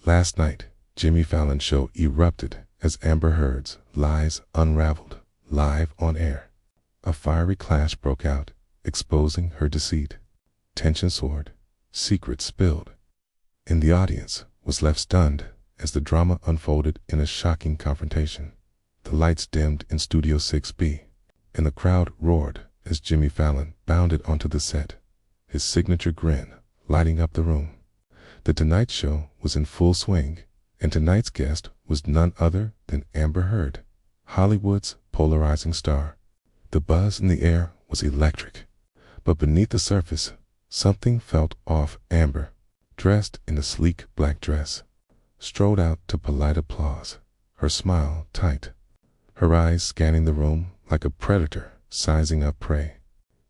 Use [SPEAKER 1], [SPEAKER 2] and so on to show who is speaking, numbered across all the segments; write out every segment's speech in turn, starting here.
[SPEAKER 1] Last night, Jimmy Fallon's show erupted as Amber Heard's lies unraveled live on air. A fiery clash broke out, exposing her deceit. Tension soared, secrets spilled, and the audience was left stunned as the drama unfolded in a shocking confrontation. The lights dimmed in Studio 6B, and the crowd roared as Jimmy Fallon bounded onto the set, his signature grin lighting up the room. The Tonight Show was in full swing, and tonight's guest was none other than Amber Heard, Hollywood's polarizing star. The buzz in the air was electric, but beneath the surface, something felt off. Amber, dressed in a sleek black dress, strode out to polite applause, her smile tight, her eyes scanning the room like a predator sizing up prey.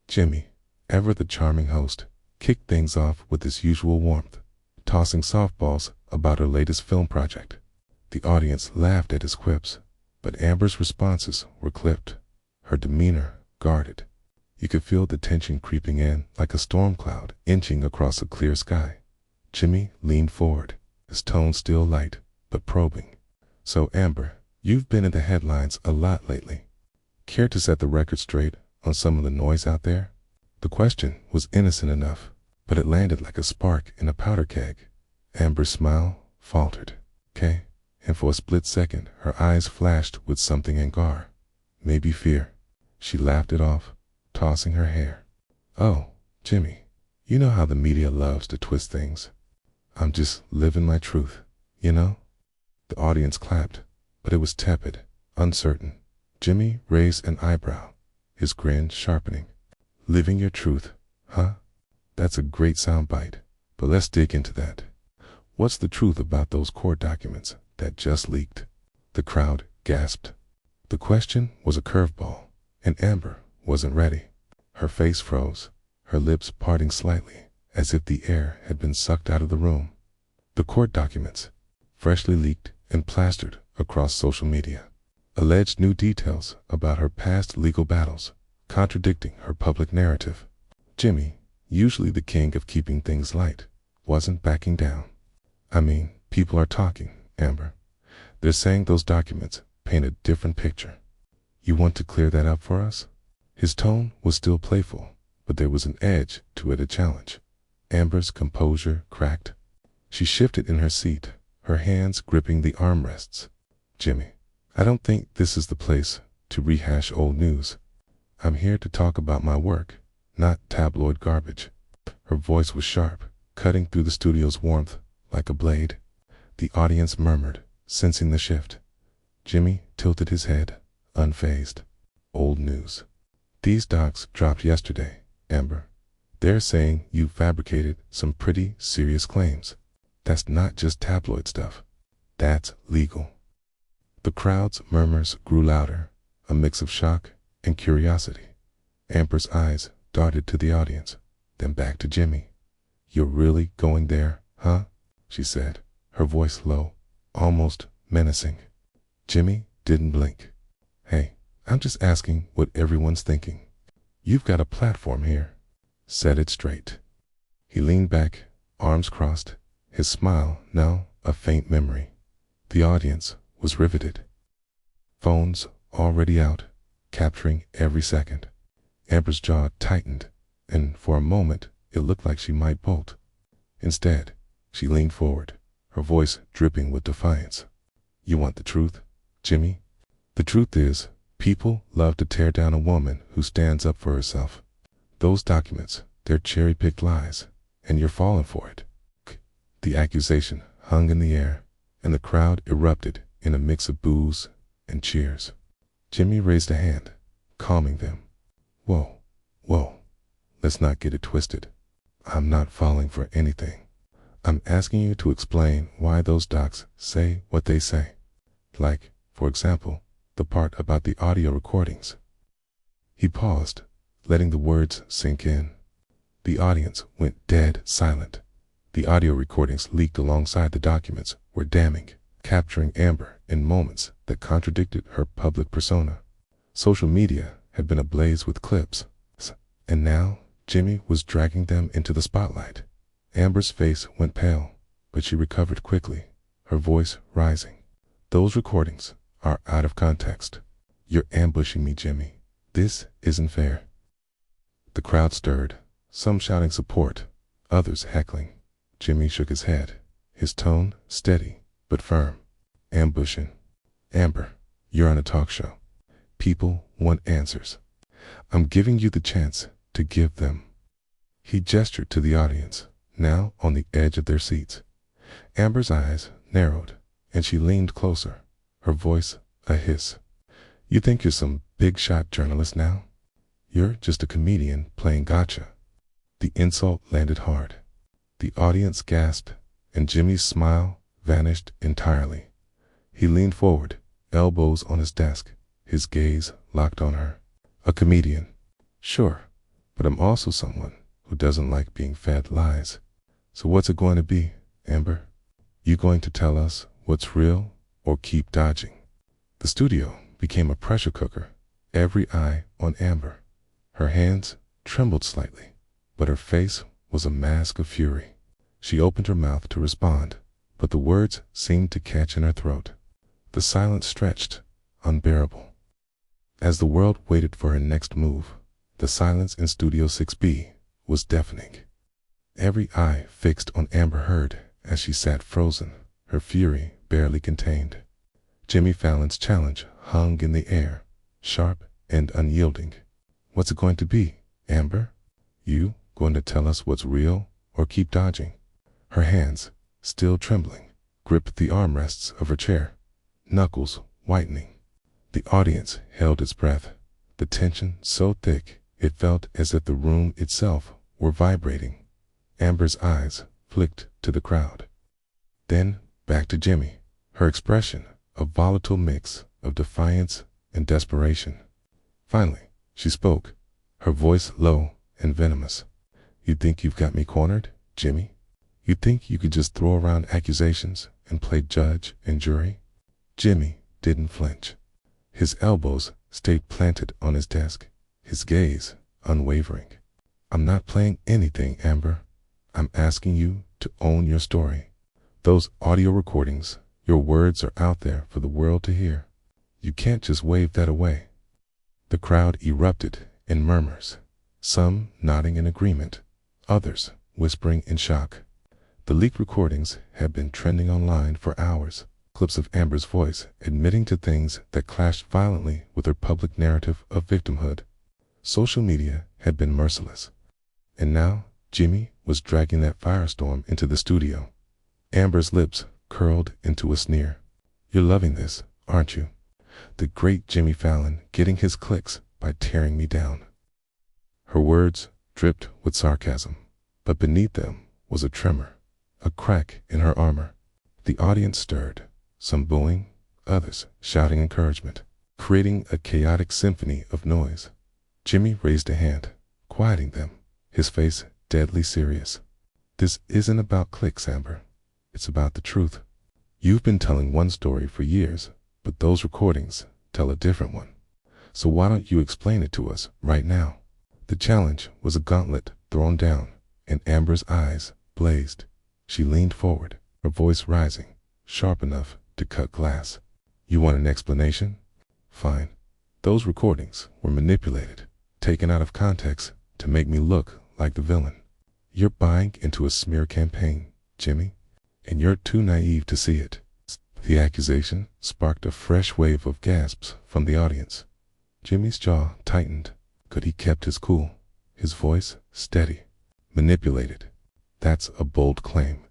[SPEAKER 1] Jimmy, ever the charming host, kicked things off with his usual warmth, tossing softballs about her latest film project. The audience laughed at his quips, but Amber's responses were clipped, her demeanor guarded. You could feel the tension creeping in like a storm cloud inching across a clear sky. Jimmy leaned forward, his tone still light, but probing. "So Amber, you've been in the headlines a lot lately. Care to set the record straight on some of the noise out there?" The question was innocent enough, but it landed like a spark in a powder keg. Amber's smile faltered. "'Kay," and for a split second her eyes flashed with something in gar. Maybe fear. She laughed it off, tossing her hair. "Oh, Jimmy, you know how the media loves to twist things. I'm just living my truth, you know?" The audience clapped, but it was tepid, uncertain. Jimmy raised an eyebrow, his grin sharpening. "Living your truth, huh? That's a great soundbite, but let's dig into that. What's the truth about those court documents that just leaked?" The crowd gasped. The question was a curveball, and Amber wasn't ready. Her face froze, her lips parting slightly, as if the air had been sucked out of the room. The court documents, freshly leaked and plastered across social media, alleged new details about her past legal battles, contradicting her public narrative. Jimmy, usually the king of keeping things light, wasn't backing down. "I mean, people are talking, Amber. They're saying those documents paint a different picture. You want to clear that up for us?" His tone was still playful, but there was an edge to it, a challenge. Amber's composure cracked. She shifted in her seat, her hands gripping the armrests. "Jimmy, I don't think this is the place to rehash old news. I'm here to talk about my work, not tabloid garbage." Her voice was sharp, cutting through the studio's warmth like a blade. The audience murmured, sensing the shift. Jimmy tilted his head, unfazed. "Old news. These docs dropped yesterday, Amber. They're saying you fabricated some pretty serious claims. That's not just tabloid stuff. That's legal." The crowd's murmurs grew louder, a mix of shock and curiosity. Amber's eyes darted to the audience, then back to Jimmy. "You're really going there, huh?" she said, her voice low, almost menacing. Jimmy didn't blink. "Hey, I'm just asking what everyone's thinking. You've got a platform here. Set it straight." He leaned back, arms crossed, his smile now a faint memory. The audience was riveted. Phones already out, capturing every second. Amber's jaw tightened, and for a moment it looked like she might bolt. Instead, she leaned forward, her voice dripping with defiance. "You want the truth, Jimmy? The truth is, people love to tear down a woman who stands up for herself. Those documents, they're cherry-picked lies, and you're falling for it." The accusation hung in the air, and the crowd erupted in a mix of boos and cheers. Jimmy raised a hand, calming them. Whoa, let's not get it twisted. I'm not falling for anything. I'm asking you to explain why those docs say what they say. Like, for example, the part about the audio recordings." He paused, letting the words sink in. The audience went dead silent. The audio recordings leaked alongside the documents were damning, capturing Amber in moments that contradicted her public persona. Social media had been ablaze with clips, and now Jimmy was dragging them into the spotlight. Amber's face went pale, but she recovered quickly, her voice rising. Those recordings are out of context. You're ambushing me, Jimmy. This isn't fair. The crowd stirred, some shouting support, others heckling. Jimmy shook his head, his tone steady but firm. Ambushing. Amber, you're on a talk show. People want answers. I'm giving you the chance to give them. He gestured to the audience, now on the edge of their seats. Amber's eyes narrowed, and she leaned closer, her voice a hiss. You think you're some big-shot journalist now? You're just a comedian playing gotcha. The insult landed hard. The audience gasped, and Jimmy's smile vanished entirely. He leaned forward, elbows on his desk, his gaze locked on her. A comedian. Sure, but I'm also someone who doesn't like being fed lies. So what's it going to be, Amber? You going to tell us what's real or keep dodging? The studio became a pressure cooker, every eye on Amber. Her hands trembled slightly, but her face was a mask of fury. She opened her mouth to respond, but the words seemed to catch in her throat. The silence stretched, unbearable. As the world waited for her next move, the silence in Studio 6B was deafening. Every eye fixed on Amber Heard as she sat frozen, her fury barely contained. Jimmy Fallon's challenge hung in the air, sharp and unyielding. What's it going to be, Amber? You going to tell us what's real or keep dodging? Her hands, still trembling, gripped the armrests of her chair, knuckles whitening. The audience held its breath, the tension so thick it felt as if the room itself were vibrating. Amber's eyes flicked to the crowd, then back to Jimmy, her expression a volatile mix of defiance and desperation. Finally, she spoke, her voice low and venomous. You think you've got me cornered, Jimmy? You think you could just throw around accusations and play judge and jury? Jimmy didn't flinch. His elbows stayed planted on his desk, his gaze unwavering. I'm not playing anything, Amber. I'm asking you to own your story. Those audio recordings, your words are out there for the world to hear. You can't just wave that away. The crowd erupted in murmurs, some nodding in agreement, others whispering in shock. The leaked recordings had been trending online for hours, clips of Amber's voice admitting to things that clashed violently with her public narrative of victimhood. Social media had been merciless. And now Jimmy was dragging that firestorm into the studio. Amber's lips curled into a sneer. You're loving this, aren't you? The great Jimmy Fallon getting his clicks by tearing me down. Her words dripped with sarcasm, but beneath them was a tremor, a crack in her armor. The audience stirred, some booing, others shouting encouragement, creating a chaotic symphony of noise. Jimmy raised a hand, quieting them, his face deadly serious. This isn't about clicks, Amber. It's about the truth. You've been telling one story for years, but those recordings tell a different one. So why don't you explain it to us right now? The challenge was a gauntlet thrown down, and Amber's eyes blazed. She leaned forward, her voice rising, sharp enough to cut glass. You want an explanation? Fine. Those recordings were manipulated, taken out of context to make me look like the villain. You're buying into a smear campaign, Jimmy, and you're too naive to see it. The accusation sparked a fresh wave of gasps from the audience. Jimmy's jaw tightened, but he kept his cool, his voice steady. Manipulated. That's a bold claim.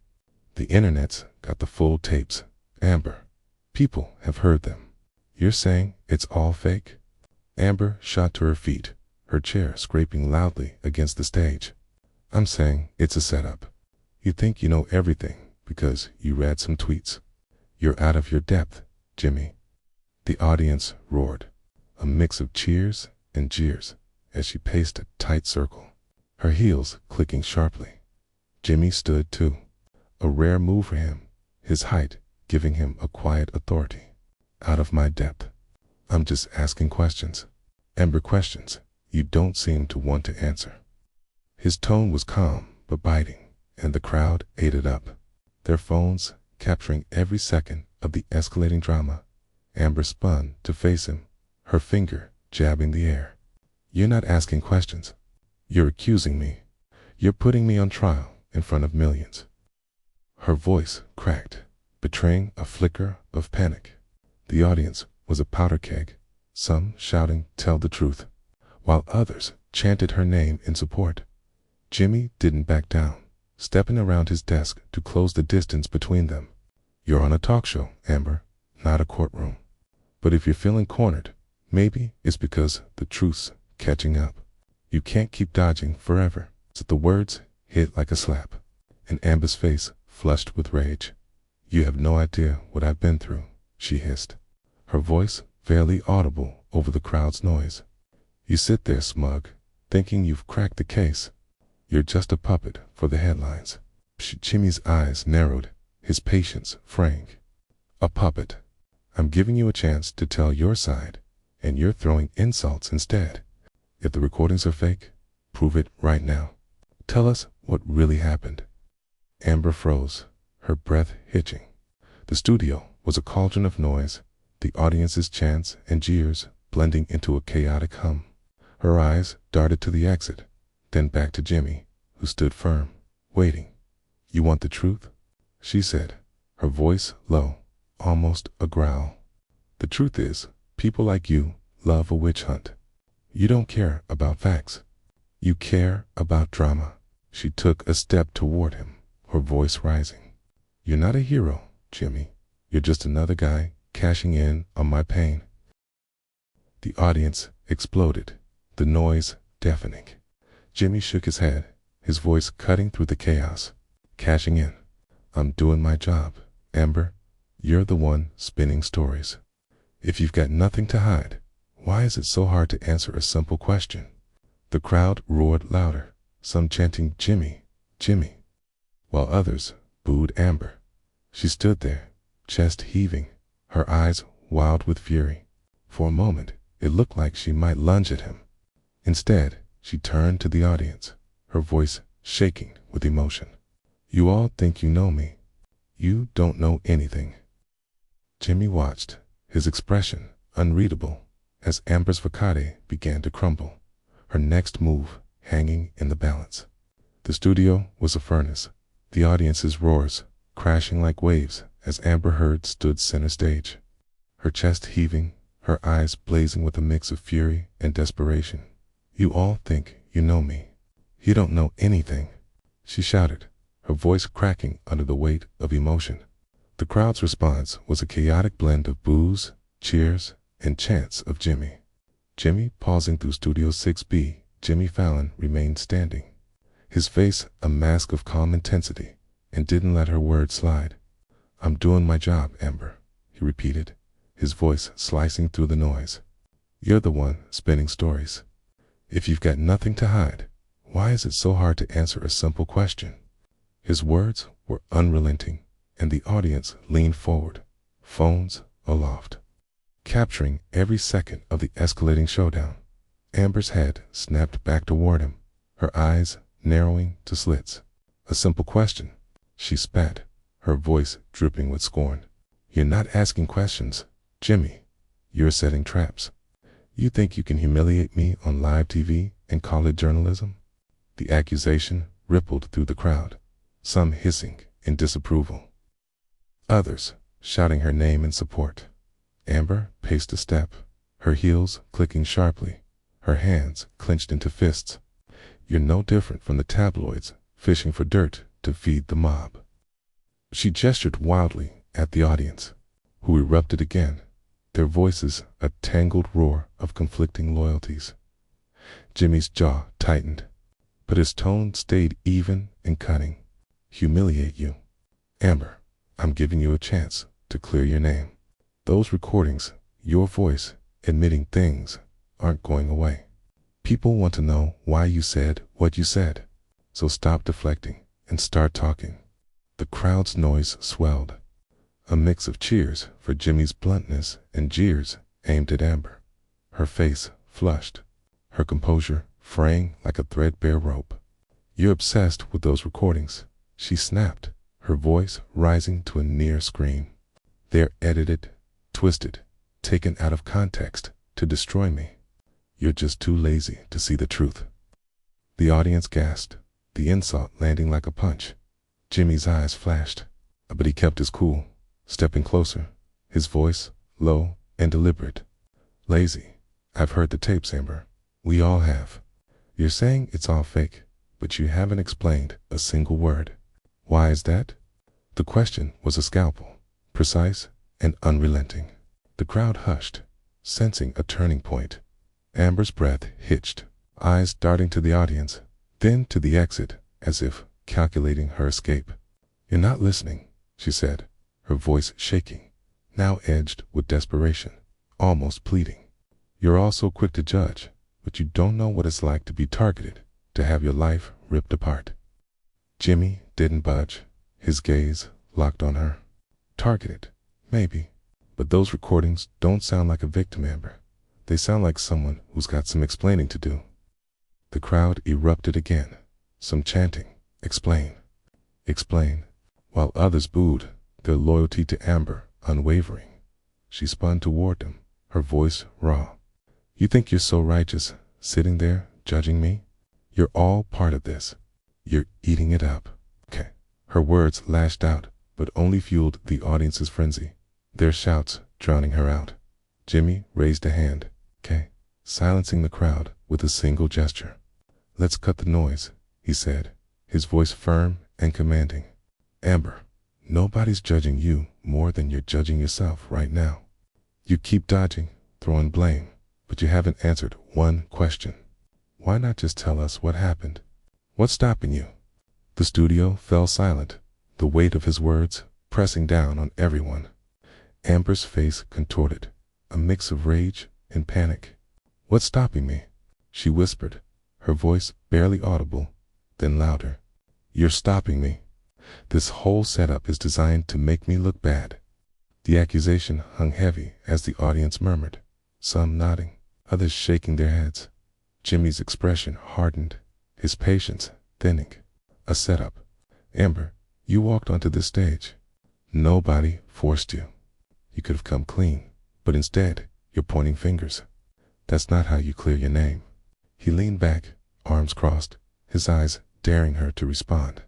[SPEAKER 1] The internet's got the full tapes, Amber. People have heard them. You're saying it's all fake? Amber shot to her feet, her chair scraping loudly against the stage. I'm saying it's a setup. You think you know everything because you read some tweets. You're out of your depth, Jimmy. The audience roared, a mix of cheers and jeers, as she paced a tight circle, her heels clicking sharply. Jimmy stood too, a rare move for him, his height giving him a quiet authority. Out of my depth. I'm just asking questions. Amber, questions you don't seem to want to answer. His tone was calm but biting, and the crowd ate it up, their phones capturing every second of the escalating drama. Amber spun to face him, her finger jabbing the air. "You're not asking questions. You're accusing me. You're putting me on trial in front of millions." Her voice cracked, betraying a flicker of panic. The audience was a powder keg, some shouting, "Tell the truth," while others chanted her name in support. Jimmy didn't back down, stepping around his desk to close the distance between them. "You're on a talk show, Amber, not a courtroom. But if you're feeling cornered, maybe it's because the truth's catching up. You can't keep dodging forever." So the words hit like a slap, and Amber's face flushed with rage. "You have no idea what I've been through," she hissed, her voice barely audible over the crowd's noise. "You sit there smug, thinking you've cracked the case. You're just a puppet for the headlines." Jimmy's eyes narrowed, his patience fraying. "A puppet? I'm giving you a chance to tell your side, and you're throwing insults instead. If the recordings are fake, prove it right now. Tell us what really happened." Amber froze, her breath hitching. The studio was a cauldron of noise, the audience's chants and jeers blending into a chaotic hum. Her eyes darted to the exit, then back to Jimmy, who stood firm, waiting. "You want the truth?" she said, her voice low, almost a growl. "The truth is, people like you love a witch hunt. You don't care about facts. You care about drama." She took a step toward him, her voice rising. "You're not a hero, Jimmy. You're just another guy cashing in on my pain." The audience exploded, the noise deafening. Jimmy shook his head, his voice cutting through the chaos. "Cashing in. I'm doing my job, Amber. You're the one spinning stories. If you've got nothing to hide, why is it so hard to answer a simple question?" The crowd roared louder, some chanting, "Jimmy, Jimmy," while others booed Amber. She stood there, chest heaving, her eyes wild with fury. For a moment, it looked like she might lunge at him. Instead, she turned to the audience, her voice shaking with emotion. "You all think you know me. You don't know anything." Jimmy watched, his expression unreadable, as Amber's facade began to crumble, her next move hanging in the balance. The studio was a furnace, the audience's roars crashing like waves as Amber Heard stood center stage, her chest heaving, her eyes blazing with a mix of fury and desperation. "You all think you know me. You don't know anything," she shouted, her voice cracking under the weight of emotion. The crowd's response was a chaotic blend of boos, cheers, and chants of "Jimmy, Jimmy." Pausing through Studio 6B, Jimmy Fallon remained standing, his face a mask of calm intensity, and didn't let her words slide. "I'm doing my job, Amber," he repeated, his voice slicing through the noise. "You're the one spinning stories. If you've got nothing to hide, why is it so hard to answer a simple question?" His words were unrelenting, and the audience leaned forward, phones aloft, capturing every second of the escalating showdown. Amber's head snapped back toward him, her eyes narrowing to slits. "A simple question," she spat, her voice dripping with scorn. "You're not asking questions, Jimmy. You're setting traps. You think you can humiliate me on live TV and call it journalism?" The accusation rippled through the crowd, some hissing in disapproval, others shouting her name in support. Amber paced a step, her heels clicking sharply, her hands clenched into fists. "You're no different from the tabloids fishing for dirt to feed the mob." She gestured wildly at the audience, who erupted again, their voices a tangled roar of conflicting loyalties. Jimmy's jaw tightened, but his tone stayed even and cutting. "Humiliate you? Amber, I'm giving you a chance to clear your name. Those recordings, your voice admitting things, aren't going away. People want to know why you said what you said. So stop deflecting and start talking." The crowd's noise swelled, a mix of cheers for Jimmy's bluntness and jeers aimed at Amber. Her face flushed, her composure fraying like a threadbare rope. "You're obsessed with those recordings," she snapped, her voice rising to a near scream. "They're edited, twisted, taken out of context to destroy me. You're just too lazy to see the truth." The audience gasped, the insult landing like a punch. Jimmy's eyes flashed, but he kept his cool, stepping closer, his voice low and deliberate. "Lazy. I've heard the tapes, Amber. We all have. You're saying it's all fake, but you haven't explained a single word. Why is that?" The question was a scalpel, precise and unrelenting. The crowd hushed, sensing a turning point. Amber's breath hitched, eyes darting to the audience, then to the exit, as if calculating her escape. "You're not listening," she said, her voice shaking, now edged with desperation, almost pleading. "You're all so quick to judge, but you don't know what it's like to be targeted, to have your life ripped apart." Jimmy didn't budge, his gaze locked on her. "Targeted, maybe, but those recordings don't sound like a victim, Amber. They sound like someone who's got some explaining to do." The crowd erupted again, some chanting, "Explain, explain," while others booed, their loyalty to Amber unwavering. She spun toward them, her voice raw. "You think you're so righteous, sitting there judging me? You're all part of this. You're eating it up." "Okay." Her words lashed out, but only fueled the audience's frenzy, their shouts drowning her out. Jimmy raised a hand, "Okay," silencing the crowd with a single gesture. "Let's cut the noise," he said, his voice firm and commanding. "Amber, nobody's judging you more than you're judging yourself right now. You keep dodging, throwing blame, but you haven't answered one question. Why not just tell us what happened? What's stopping you?" The studio fell silent, the weight of his words pressing down on everyone. Amber's face contorted, a mix of rage and panic. "What's stopping me?" she whispered, her voice barely audible, then louder. "You're stopping me. This whole setup is designed to make me look bad." The accusation hung heavy as the audience murmured, some nodding, others shaking their heads. Jimmy's expression hardened, his patience thinning. "A setup. Amber, you walked onto this stage. Nobody forced you. You could have come clean, but instead you're pointing fingers. That's not how you clear your name." He leaned back, arms crossed, his eyes daring her to respond.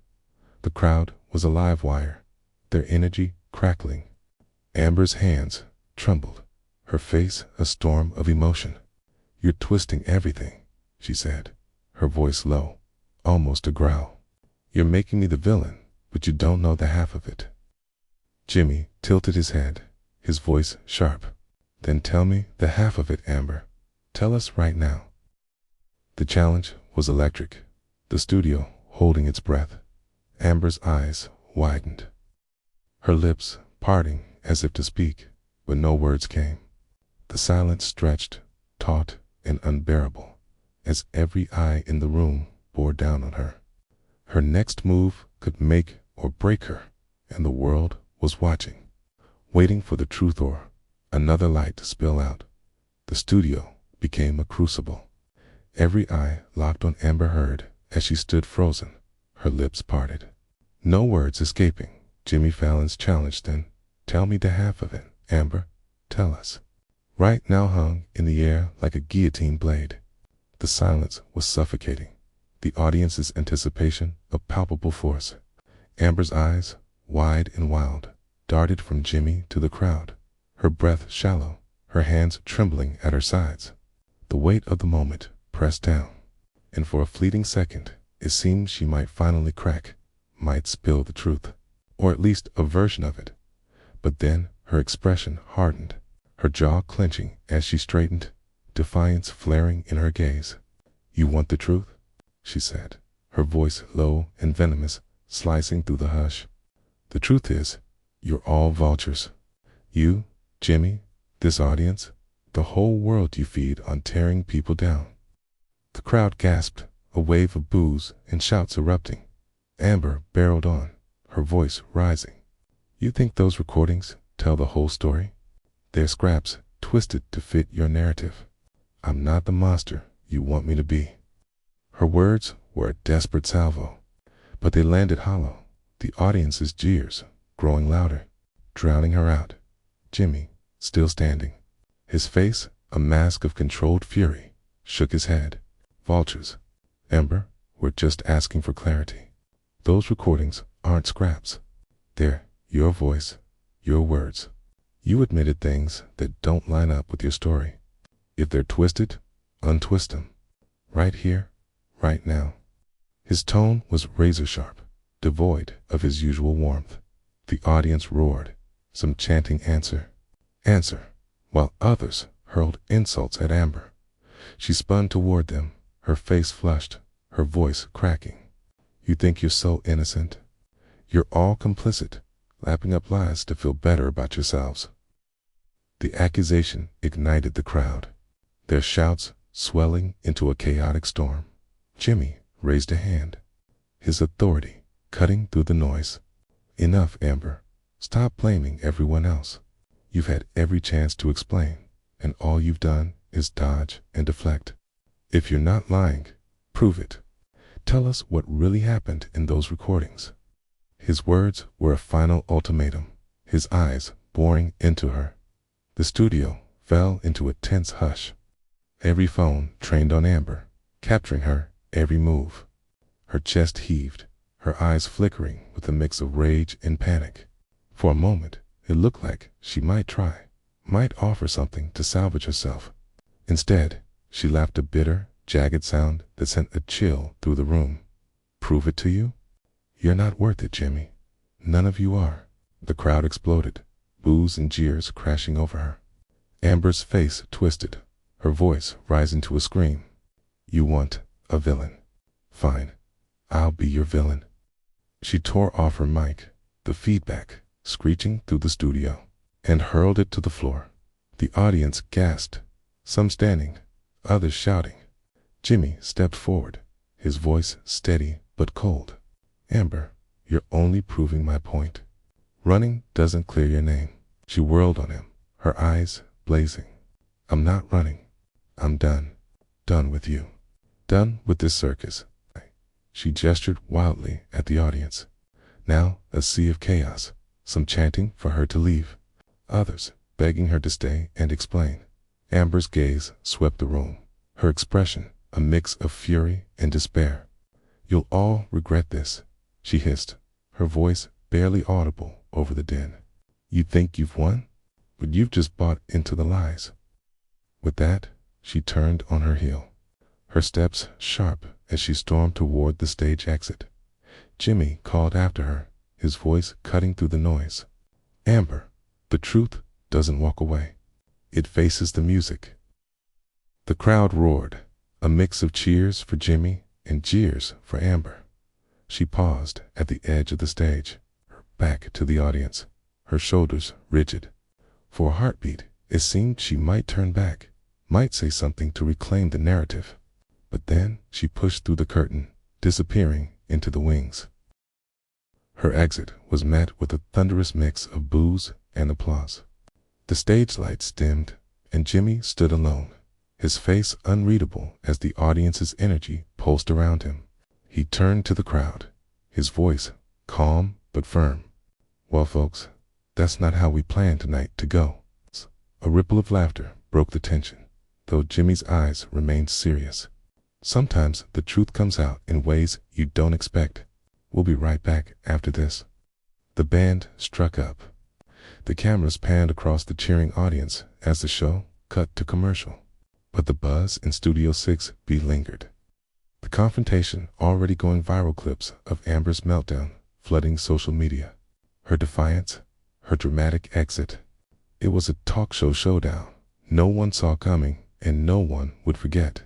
[SPEAKER 1] The crowd was a live wire, their energy crackling. Amber's hands trembled, her face a storm of emotion. "You're twisting everything," she said, her voice low, almost a growl. "You're making me the villain, but you don't know the half of it." Jimmy tilted his head, his voice sharp. "Then tell me the half of it, Amber. Tell us right now." The challenge was electric, the studio holding its breath. Amber's eyes widened, her lips parting as if to speak, but no words came. The silence stretched, taut and unbearable, as every eye in the room bore down on her. Her next move could make or break her, and the world was watching, waiting for the truth or another light to spill out. The studio became a crucible. Every eye locked on Amber Heard as she stood frozen, her lips parted. No words escaping, Jimmy Fallon's challenge then. "Tell me the half of it, Amber. Tell us." Right now hung in the air like a guillotine blade. The silence was suffocating, the audience's anticipation a palpable force. Amber's eyes, wide and wild, darted from Jimmy to the crowd, her breath shallow, her hands trembling at her sides. The weight of the moment pressed down, and for a fleeting second it seemed she might finally crack, might spill the truth, or at least a version of it. But then her expression hardened, her jaw clenching as she straightened, defiance flaring in her gaze. "You want the truth?" she said, her voice low and venomous, slicing through the hush. "The truth is, you're all vultures. You, Jimmy, this audience, the whole world you feed on tearing people down." The crowd gasped, a wave of boos and shouts erupting. Amber barreled on, her voice rising. "You think those recordings tell the whole story? They're scraps twisted to fit your narrative. I'm not the monster you want me to be." Her words were a desperate salvo, but they landed hollow, The audience's jeers, growing louder, drowning her out. Jimmy, still standing, his face a mask of controlled fury, shook his head. Vultures. Amber, we're just asking for clarity. Those recordings aren't scraps. They're your voice, your words. You admitted things that don't line up with your story. If they're twisted, untwist them. Right here, right now. His tone was razor sharp, devoid of his usual warmth. The audience roared, some chanting answer, answer, while others hurled insults at Amber. She spun toward them, her face flushed, her voice cracking. You think you're so innocent? You're all complicit, lapping up lies to feel better about yourselves. The accusation ignited the crowd, their shouts swelling into a chaotic storm. Jimmy raised a hand, his authority cutting through the noise. Enough, Amber. Stop blaming everyone else. You've had every chance to explain, and all you've done is dodge and deflect. If you're not lying, prove it. Tell us what really happened in those recordings. His words were a final ultimatum, his eyes boring into her. The studio fell into a tense hush. Every phone trained on Amber, capturing her every move. Her chest heaved, her eyes flickering with a mix of rage and panic. For a moment, it looked like she might try, might offer something to salvage herself. Instead, she laughed a bitter, jagged sound that sent a chill through the room. Prove it to you? You're not worth it, Jimmy. None of you are. The crowd exploded, boos and jeers crashing over her. Amber's face twisted, her voice rising to a scream. You want a villain. Fine. I'll be your villain. She tore off her mic, the feedback screeching through the studio, and hurled it to the floor. The audience gasped, some standing, others shouting. Jimmy stepped forward, his voice steady but cold. Amber, you're only proving my point. Running doesn't clear your name. She whirled on him, her eyes blazing. I'm not running. I'm done. Done with you. Done with this circus. She gestured wildly at the audience. Now a sea of chaos, some chanting for her to leave, others begging her to stay and explain. Amber's gaze swept the room, her expression a mix of fury and despair. You'll all regret this, she hissed, her voice barely audible over the din. You think you've won? But you've just bought into the lies. With that, she turned on her heel, her steps sharp as she stormed toward the stage exit. Jimmy called after her, his voice cutting through the noise. Amber, the truth doesn't walk away. It faces the music. The crowd roared, a mix of cheers for Jimmy and jeers for Amber. She paused at the edge of the stage, her back to the audience, her shoulders rigid. For a heartbeat, it seemed she might turn back, might say something to reclaim the narrative. But then she pushed through the curtain, disappearing into the wings. Her exit was met with a thunderous mix of boos and applause. The stage lights dimmed, and Jimmy stood alone, his face unreadable as the audience's energy pulsed around him. He turned to the crowd, his voice calm but firm. Well, folks, that's not how we planned tonight to go. A ripple of laughter broke the tension, though Jimmy's eyes remained serious. Sometimes the truth comes out in ways you don't expect. We'll be right back after this. The band struck up. The cameras panned across the cheering audience as the show cut to commercial. But the buzz in Studio 6B lingered. The confrontation already going viral, clips of Amber's meltdown flooding social media. Her defiance, her dramatic exit. It was a talk show showdown no one saw coming and no one would forget.